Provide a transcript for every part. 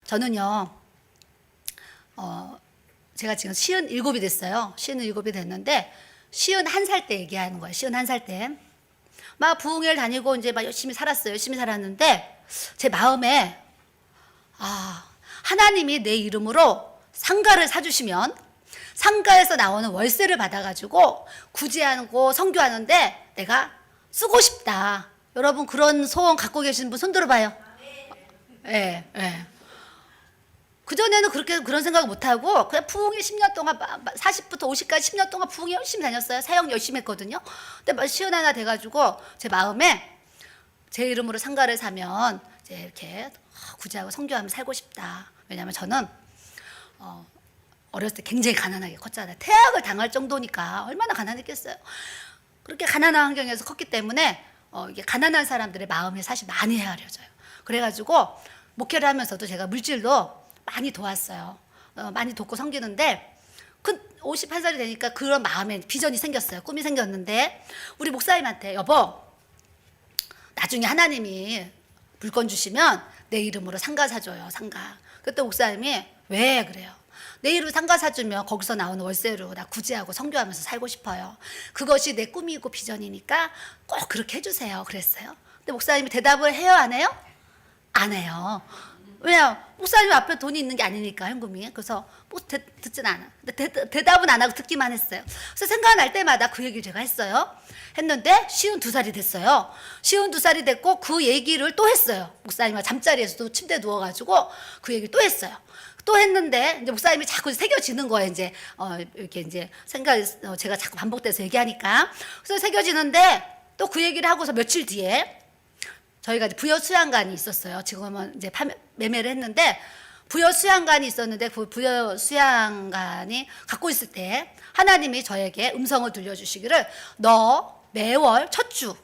저는요, 제가 지금 57이 됐어요. 57이 됐는데, 51살 때 얘기하는 거예요. 51살 때. 막 부흥회를 다니고 이제 막 열심히 살았어요. 열심히 살았는데, 제 마음에, 하나님이 내 이름으로 상가를 사주시면, 상가에서 나오는 월세를 받아가지고 구제하고 선교하는데 내가 쓰고 싶다. 여러분 그런 소원 갖고 계신 분 손 들어봐요. 예, 예. 그전에는 그런 생각 못하고 그냥 부흥회 10년 동안 40부터 50까지 10년 동안 부흥회 열심히 다녔어요. 사역 열심히 했거든요. 근데 시은 하나 돼가지고 제 마음에 제 이름으로 상가를 사면 이제 이렇게 구제하고 선교하며 살고 싶다. 왜냐하면 저는 어렸을 때 굉장히 가난하게 컸잖아요. 태학을 당할 정도니까 얼마나 가난했겠어요. 그렇게 가난한 환경에서 컸기 때문에 이게 가난한 사람들의 마음이 사실 많이 헤아려져요. 그래가지고 목회를 하면서도 제가 물질도 많이 도왔어요. 많이 돕고 섬기는데 51살이 되니까 그런 마음에 비전이 생겼어요. 꿈이 생겼는데 우리 목사님한테 여보 나중에 하나님이 물건 주시면 내 이름으로 상가 사줘요. 상가. 그때 목사님이 왜 그래요? 내 이름으로 상가 사주면 거기서 나오는 월세로 나 구제하고 선교하면서 살고 싶어요. 그것이 내 꿈이고 비전이니까 꼭 그렇게 해주세요. 그랬어요. 근데 목사님이 대답을 해요? 안 해요? 안 해요. 왜냐 목사님 앞에 돈이 있는 게 아니니까 현금이. 그래서 뭐 듣진 않아. 근데 대답은 안 하고 듣기만 했어요. 그래서 생각날 때마다 그 얘기를 제가 했어요. 했는데 52살이 됐어요. 52살이 됐고 그 얘기를 또 했어요. 목사님과 잠자리에서도 침대에 누워가지고 그 얘기를 또 했어요. 또 했는데 이제 목사님이 자꾸 새겨지는 거예요. 이제 이렇게 이제 제가 자꾸 반복돼서 얘기하니까. 그래서 새겨지는데 또 그 얘기를 하고서 며칠 뒤에 저희가 이제 부여 수양관이 있었어요. 지금은 이제 매매를 했는데 부여 수양관이 있었는데 그 부여 수양관이 갖고 있을 때 하나님이 저에게 음성을 들려주시기를 너 매월 첫 주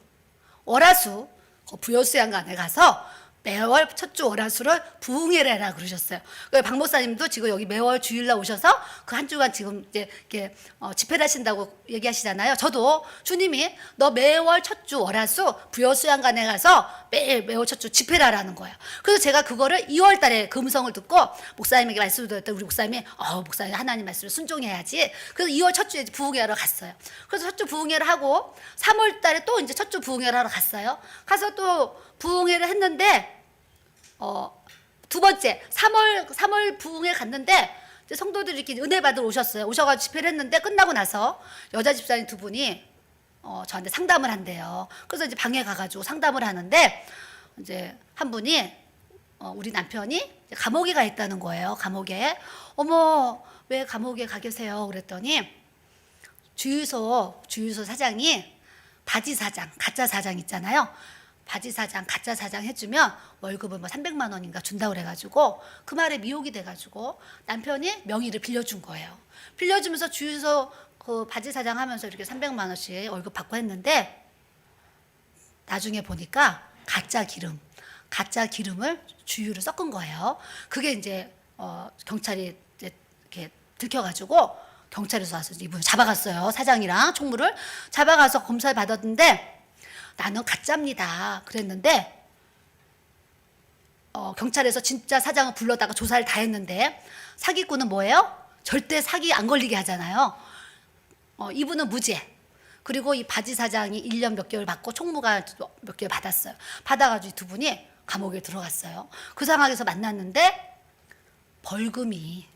월화수 그 부여 수양관에 가서 매월 첫 주 월화수를 부흥회를 해라 그러셨어요. 박 목사님도 지금 여기 매월 주일날 오셔서 그 한 주간 지금 이제 이렇게 집회를 하신다고 얘기하시잖아요. 저도 주님이 너 매월 첫 주 월화수 부여 수양관에 가서 매월 첫 주 집회를 하라는 거예요. 그래서 제가 그거를 2월 달에 그 음성을 듣고 목사님에게 말씀을 드렸더니 우리 목사님이 목사님 하나님 말씀을 순종해야지. 그래서 2월 첫 주에 부흥회 하러 갔어요. 그래서 첫 주 부흥회를 하고 3월 달에 또 이제 첫 주 부흥회를 하러 갔어요. 가서 또 부흥회를 했는데 두 번째 3월 부흥회 갔는데 성도들이 이렇게 은혜 받으러 오셨어요. 오셔가지고 집회를 했는데 끝나고 나서 여자 집사님 두 분이 저한테 상담을 한대요. 그래서 이제 방에 가가지고 상담을 하는데 이제 한 분이 우리 남편이 감옥에 가 있다는 거예요. 감옥에. 어머 왜 감옥에 가 계세요? 그랬더니 주유소 사장이 바지 사장, 가짜 사장 있잖아요. 바지 사장, 가짜 사장 해주면 월급을 뭐 300만 원인가 준다고 그래가지고 그 말에 미혹이 돼가지고 남편이 명의를 빌려준 거예요. 빌려주면서 주유소 그 바지 사장 하면서 이렇게 300만 원씩 월급 받고 했는데 나중에 보니까 가짜 기름을 주유로 섞은 거예요. 그게 이제 경찰이 이제 이렇게 들켜가지고 경찰에서 와서 이분을 잡아갔어요. 사장이랑 총무를 잡아가서 검사를 받았는데 나는 가짜입니다. 그랬는데 경찰에서 진짜 사장을 불러다가 조사를 다 했는데 사기꾼은 뭐예요? 절대 사기 안 걸리게 하잖아요. 이분은 무죄. 그리고 이 바지 사장이 1년 몇 개월 받고 총무가 몇 개월 받았어요. 받아가지고 두 분이 감옥에 들어갔어요. 그 상황에서 만났는데 벌금이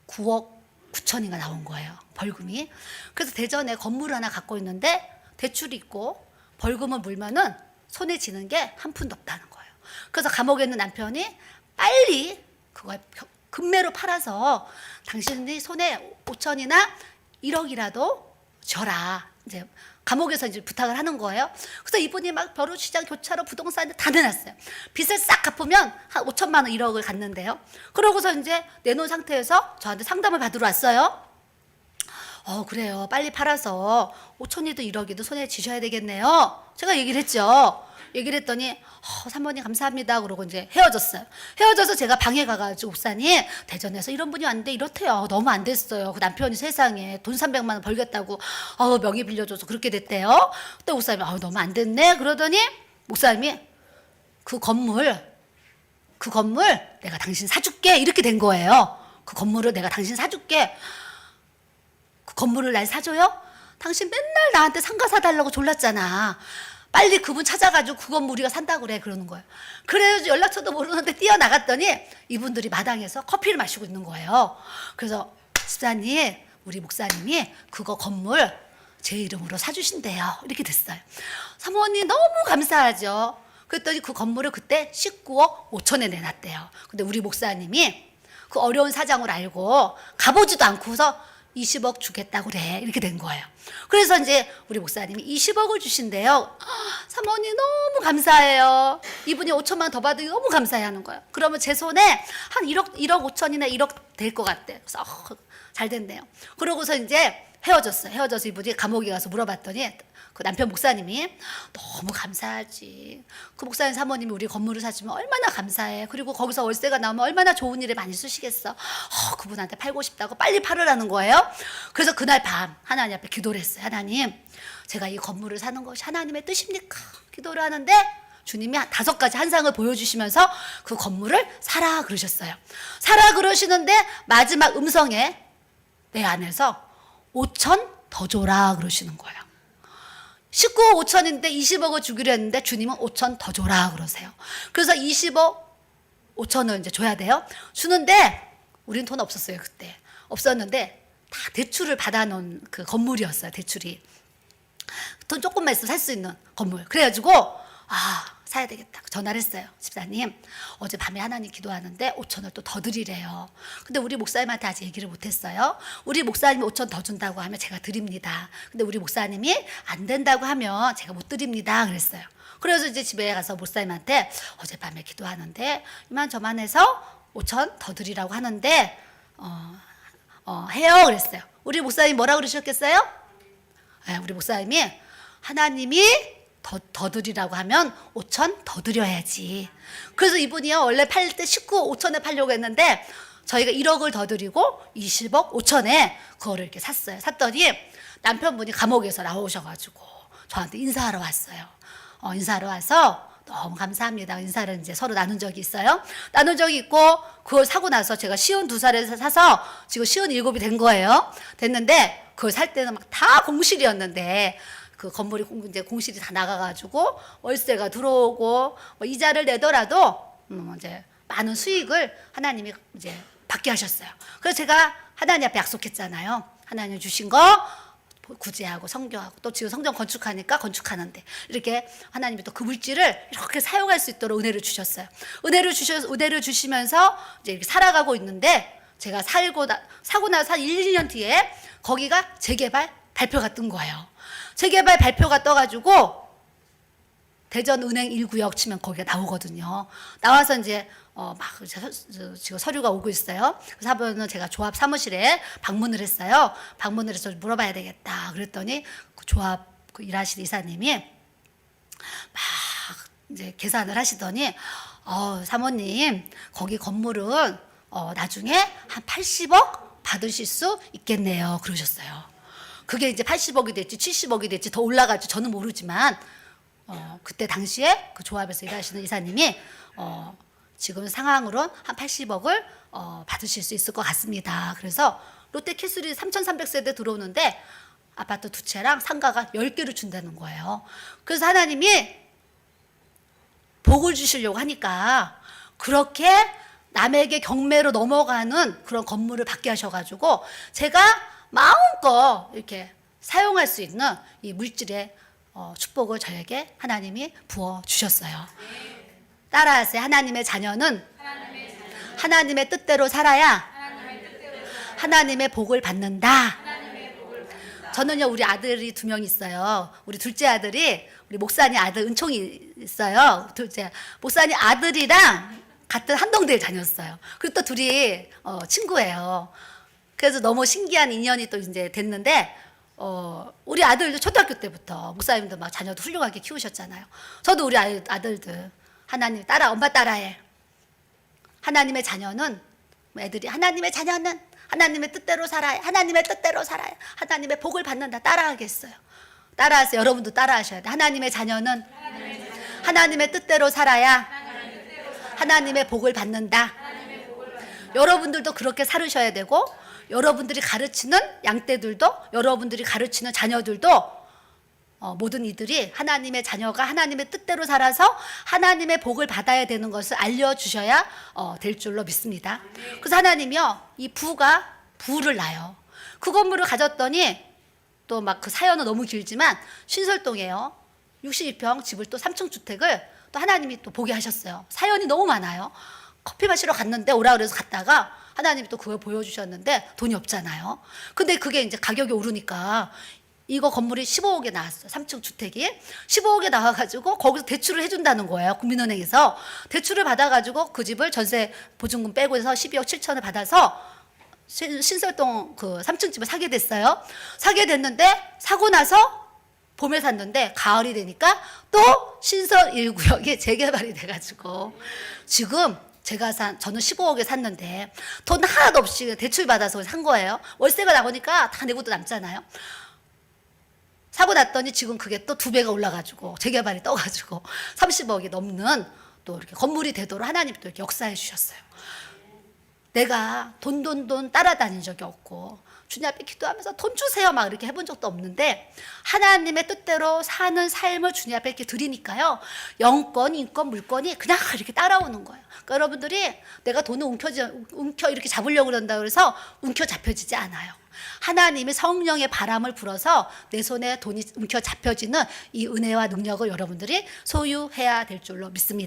9억 9천인가 나온 거예요. 벌금이. 그래서 대전에 건물 하나 갖고 있는데 대출이 있고 벌금을 물면은 손에 쥐는 게 한 푼도 없다는 거예요. 그래서 감옥에 있는 남편이 빨리 그걸 금매로 팔아서 당신이 손에 5천이나 1억이라도 져라. 이제 감옥에서 이제 부탁을 하는 거예요. 그래서 이분이 막 벼룩시장, 교차로, 부동산 다 내놨어요. 빚을 싹 갚으면 한 5천만 원, 1억을 갚는데요. 그러고서 이제 내놓은 상태에서 저한테 상담을 받으러 왔어요. 그래요. 빨리 팔아서 5천이든 1억이든 손에 쥐셔야 되겠네요. 제가 얘기를 했죠. 얘기를 했더니 사모님 감사합니다. 그러고 이제 헤어졌어요. 헤어져서 제가 방에 가가지고 목사님 대전에서 이런 분이 왔는데 이렇대요. 너무 안 됐어요. 그 남편이 세상에 돈 300만 원 벌겠다고 명의 빌려줘서 그렇게 됐대요. 또 목사님이 너무 안 됐네. 그러더니 목사님이 그 건물 그 건물 내가 당신 사줄게. 이렇게 된 거예요. 그 건물을 내가 당신 사줄게. 그 건물을 날 사줘요? 당신 맨날 나한테 상가 사달라고 졸랐잖아. 빨리 그분 찾아가지고 그 건물 우리가 산다고 그래. 그러는 거예요. 그래서 연락처도 모르는데 뛰어나갔더니 이분들이 마당에서 커피를 마시고 있는 거예요. 그래서 집사님, 우리 목사님이 그거 건물 제 이름으로 사주신대요. 이렇게 됐어요. 사모님 너무 감사하죠. 그랬더니 그 건물을 그때 19억 5천에 내놨대요. 근데 우리 목사님이 그 어려운 사정을 알고 가보지도 않고서 20억 주겠다고 그래. 이렇게 된 거예요. 그래서 이제 우리 목사님이 20억을 주신대요. 사모님 너무 감사해요. 이분이 5천만 더 받으니 너무 감사해 하는 거예요. 그러면 제 손에 한 1억 5천이나 1억 될 것 같대. 그래서 잘 됐네요. 그러고서 이제 헤어졌어요. 헤어져서 이분이 감옥에 가서 물어봤더니 그 남편 목사님이 너무 감사하지. 그 목사님 사모님이 우리 건물을 사주면 얼마나 감사해. 그리고 거기서 월세가 나오면 얼마나 좋은 일에 많이 쓰시겠어. 그분한테 팔고 싶다고 빨리 팔으라는 거예요. 그래서 그날 밤 하나님 앞에 기도를 했어요. 하나님, 제가 이 건물을 사는 것이 하나님의 뜻입니까? 기도를 하는데 주님이 5가지 한상을 보여주시면서 그 건물을 사라 그러셨어요. 사라 그러시는데 마지막 음성에 내 안에서 5천 더 줘라 그러시는 거예요. 19억 5천인데 20억을 주기로 했는데 주님은 5천 더 줘라 그러세요. 그래서 20억 5천을 이제 줘야 돼요. 주는데 우린 돈 없었어요. 그때 없었는데 다 대출을 받아놓은 그 건물이었어요. 대출이 돈 조금만 있어 살 수 있는 건물. 그래가지고 사야 되겠다. 전화를 했어요. 집사님, 어젯밤에 하나님 기도하는데 5천을 또 더 드리래요. 근데 우리 목사님한테 아직 얘기를 못했어요. 우리 목사님이 5천 더 준다고 하면 제가 드립니다. 근데 우리 목사님이 안 된다고 하면 제가 못 드립니다. 그랬어요. 그래서 이제 집에 가서 목사님한테 어젯밤에 기도하는데 이만저만 해서 5천 더 드리라고 하는데 해요. 그랬어요. 우리 목사님이 뭐라고 그러셨겠어요? 우리 목사님이 하나님이 더 드리라고 하면 5천 더 드려야지. 그래서 이분이요 원래 팔 때 19억 5천에 팔려고 했는데 저희가 1억을 더 드리고 20억 5천에 그거를 이렇게 샀어요. 샀더니 남편분이 감옥에서 나오셔가지고 저한테 인사하러 왔어요. 인사하러 와서 너무 감사합니다. 인사를 이제 서로 나눈 적이 있어요. 나눈 적이 있고 그걸 사고 나서 제가 52살에 사서 지금 57이 된 거예요. 됐는데 그걸 살 때는 막 다 공실이었는데 그 건물이 이제 공실이 다 나가가지고 월세가 들어오고 뭐 이자를 내더라도 이제 많은 수익을 하나님이 이제 받게 하셨어요. 그래서 제가 하나님 앞에 약속했잖아요. 하나님 주신 거 구제하고 성교하고 또 지금 성전 건축하니까 건축하는데 이렇게 하나님이 또 그 물질을 이렇게 사용할 수 있도록 은혜를 주셨어요. 은혜를 주시면서 이제 이렇게 살아가고 있는데 제가 사고 나서 한 1, 2년 뒤에 거기가 재개발 발표가 뜬 거예요. 재개발 발표가 떠가지고 대전 은행 1구역 치면 거기가 나오거든요. 나와서 이제 막 지금 서류가 오고 있어요. 그래서 한번은 제가 조합 사무실에 방문을 했어요. 방문을 해서 물어봐야 되겠다. 그랬더니 그 조합 그 일하시는 이사님이 막 이제 계산을 하시더니 사모님 거기 건물은 나중에 한 80억 받으실 수 있겠네요. 그러셨어요. 그게 이제 80억이 됐지 70억이 됐지 더 올라갈지 저는 모르지만 그때 당시에 그 조합에서 일하시는 이사님이 지금 상황으로 한 80억을 받으실 수 있을 것 같습니다. 그래서 롯데캐슬이 3,300세대 들어오는데 아파트 2채랑 상가가 10개를 준다는 거예요. 그래서 하나님이 복을 주시려고 하니까 그렇게 남에게 경매로 넘어가는 그런 건물을 받게 하셔가지고 제가 마음껏 이렇게 사용할 수 있는 이 물질의 축복을 저에게 하나님이 부어 주셨어요. 따라하세요. 하나님의 자녀는 하나님의 뜻대로 살아야 하나님의 복을 받는다. 저는요 우리 아들이 2명 있어요. 우리 둘째 아들이 우리 목사님 아들 은총이 있어요. 둘째 목사님 아들이랑 같은 한동대에 다녔어요. 그리고 또 둘이 친구예요. 그래서 너무 신기한 인연이 또 이제 됐는데 우리 아들도 초등학교 때부터 목사님도 막 자녀도 훌륭하게 키우셨잖아요. 저도 우리 아들들 하나님 엄마 따라해. 하나님의 자녀는 애들이 하나님의 자녀는 하나님의 뜻대로 살아야 하나님의 뜻대로 살아야 하나님의 복을 받는다. 따라하겠어요. 따라하세요. 여러분도 따라하셔야 돼. 하나님의 자녀는 하나님의 뜻대로 살아야 하나님의 복을 받는다. 여러분들도 그렇게 살으셔야 되고, 여러분들이 가르치는 양떼들도, 여러분들이 가르치는 자녀들도 모든 이들이 하나님의 자녀가 하나님의 뜻대로 살아서 하나님의 복을 받아야 되는 것을 알려주셔야 될 줄로 믿습니다. 그래서 하나님이요, 이 부를 낳아요. 그 건물을 가졌더니 또 막 그 사연은 너무 길지만 신설동에요, 62평 집을 또 3층 주택을 또 하나님이 또 보게 하셨어요. 사연이 너무 많아요. 커피 마시러 갔는데 오라 그래서 갔다가 하나님이 또 그걸 보여주셨는데 돈이 없잖아요. 근데 그게 이제 가격이 오르니까 이거 건물이 15억에 나왔어요. 3층 주택이 15억에 나와가지고 거기서 대출을 해준다는 거예요. 국민은행에서 대출을 받아가지고 그 집을 전세 보증금 빼고 해서 12억 7천을 받아서 신설동 그 3층 집을 사게 됐어요. 사게 됐는데 사고 나서 봄에 샀는데 가을이 되니까 또 신설 1구역이 재개발이 돼가지고 지금 저는 15억에 샀는데 돈 하나도 없이 대출 받아서 산 거예요. 월세가 나오니까 다 내고도 남잖아요. 사고 났더니 지금 그게 또 2배가 올라가지고 재개발이 떠가지고 30억이 넘는 또 이렇게 건물이 되도록 하나님 또 이렇게 역사해 주셨어요. 내가 돈 따라다닌 적이 없고 주님 앞에 기도하면서 돈 주세요 막 이렇게 해본 적도 없는데 하나님의 뜻대로 사는 삶을 주님 앞에 이렇게 드리니까요, 영권, 인권, 물권이 그냥 이렇게 따라오는 거예요. 그러니까 여러분들이 내가 돈을 움켜 이렇게 잡으려고 그런다 그래서 움켜 잡혀지지 않아요. 하나님이 성령의 바람을 불어서 내 손에 돈이 움켜 잡혀지는 이 은혜와 능력을 여러분들이 소유해야 될 줄로 믿습니다.